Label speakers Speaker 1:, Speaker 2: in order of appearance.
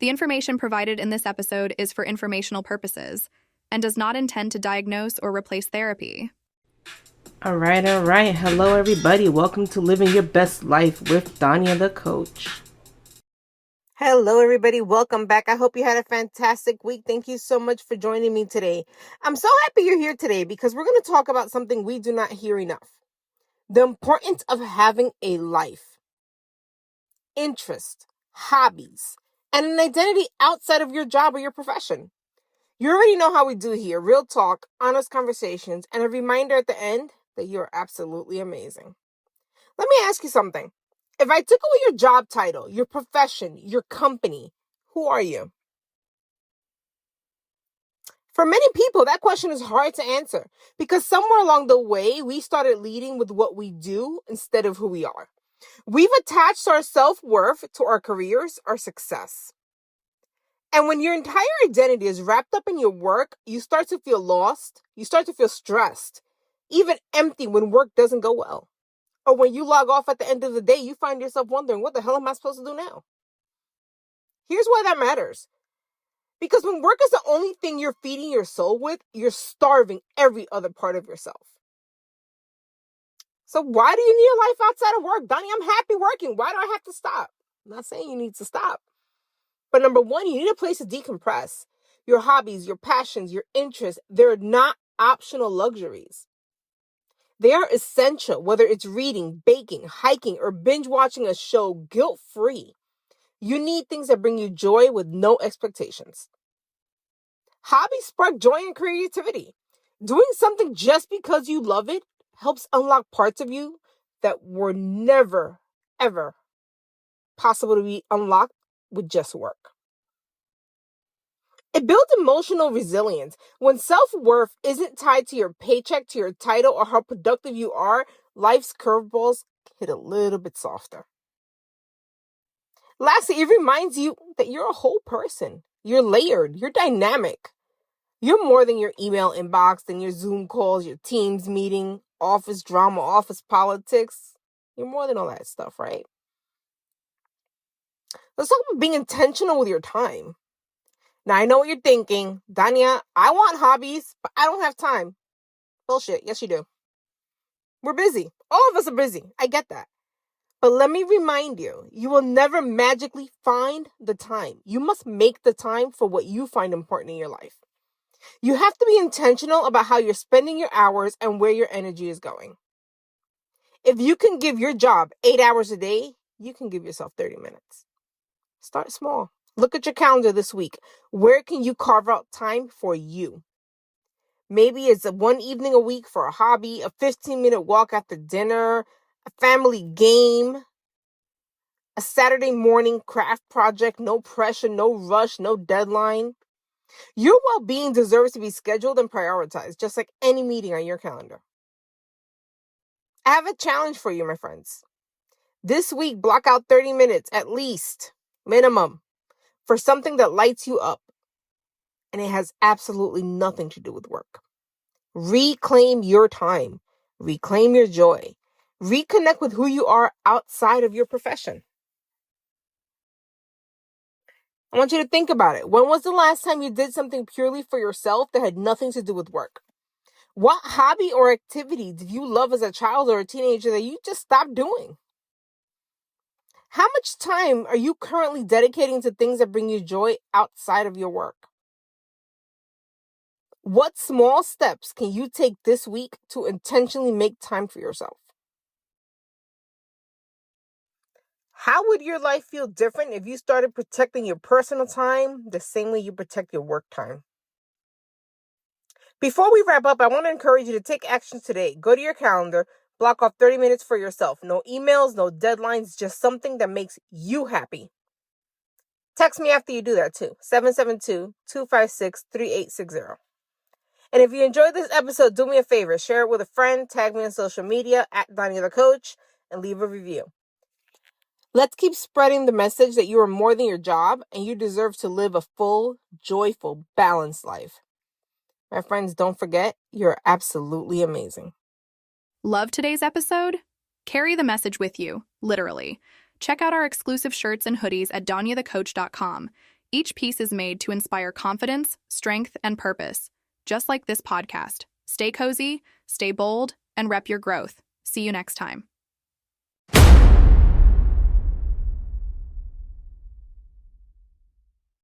Speaker 1: The information provided in this episode is for informational purposes and does not intend to diagnose or replace therapy.
Speaker 2: All right. Hello, everybody. Welcome to Living Your Best Life with Dania the Coach.
Speaker 3: Hello, everybody. Welcome back. I hope you had a fantastic week. Thank you so much for joining me today. I'm so happy you're here today because we're going to talk about something we do not hear enough. The importance of having a life, interest, hobbies, and an identity outside of your job or your profession. You already know how we do here. Real talk, honest conversations, and a reminder at the end that you're absolutely amazing. Let me ask you something. If I took away your job title, your profession, your company, who are you? For many people, that question is hard to answer because somewhere along the way, we started leading with what we do instead of who we are. We've attached our self-worth to our careers, our success. And when your entire identity is wrapped up in your work, you start to feel lost. You start to feel stressed, even empty when work doesn't go well. Or when you log off at the end of the day, you find yourself wondering, what the hell am I supposed to do now? Here's why that matters. Because when work is the only thing you're feeding your soul with, you're starving every other part of yourself. So why do you need a life outside of work? Donnie, I'm happy working. Why do I have to stop? I'm not saying you need to stop. But number one, you need a place to decompress. Your hobbies, your passions, your interests, they're not optional luxuries. They are essential, whether it's reading, baking, hiking, or binge watching a show guilt-free. You need things that bring you joy with no expectations. Hobbies spark joy and creativity. Doing something just because you love it helps unlock parts of you that were never, ever possible to be unlocked with just work. It builds emotional resilience. When self-worth isn't tied to your paycheck, to your title, or how productive you are, life's curveballs hit a little bit softer. Lastly, it reminds you that you're a whole person. You're layered. You're dynamic. You're more than your email inbox, than your Zoom calls, your Teams meeting, office drama, office politics. You're more than all that stuff, right? Let's talk about being intentional with your time. Now, I know what you're thinking. Dania, I want hobbies, but I don't have time. Bullshit. Yes, you do. We're busy. All of us are busy. I get that. But let me remind you, you will never magically find the time. You must make the time for what you find important in your life. You have to be intentional about how you're spending your hours and where your energy is going. If you can give your job 8 hours a day, you can give yourself 30 minutes. Start small. Look at your calendar this week. Where can you carve out time for you? Maybe it's one evening a week for a hobby, a 15-minute walk after dinner, a family game, a Saturday morning craft project, no pressure, no rush, no deadline. Your well-being deserves to be scheduled and prioritized, just like any meeting on your calendar. I have a challenge for you, my friends. This week, block out 30 minutes at least, minimum, for something that lights you up. And it has absolutely nothing to do with work. Reclaim your time. Reclaim your joy. Reconnect with who you are outside of your profession. I want you to think about it. When was the last time you did something purely for yourself that had nothing to do with work? What hobby or activity did you love as a child or a teenager that you just stopped doing? How much time are you currently dedicating to things that bring you joy outside of your work? What small steps can you take this week to intentionally make time for yourself? How would your life feel different if you started protecting your personal time the same way you protect your work time? Before we wrap up, I want to encourage you to take action today. Go to your calendar, block off 30 minutes for yourself. No emails, no deadlines, just something that makes you happy. Text me after you do that too, 772-256-3860. And if you enjoyed this episode, do me a favor, share it with a friend, tag me on social media at Dania the Coach, and leave a review. Let's keep spreading the message that you are more than your job and you deserve to live a full, joyful, balanced life. My friends, don't forget, you're absolutely amazing.
Speaker 1: Love today's episode? Carry the message with you, literally. Check out our exclusive shirts and hoodies at daniathecoach.com. Each piece is made to inspire confidence, strength, and purpose, just like this podcast. Stay cozy, stay bold, and rep your growth. See you next time.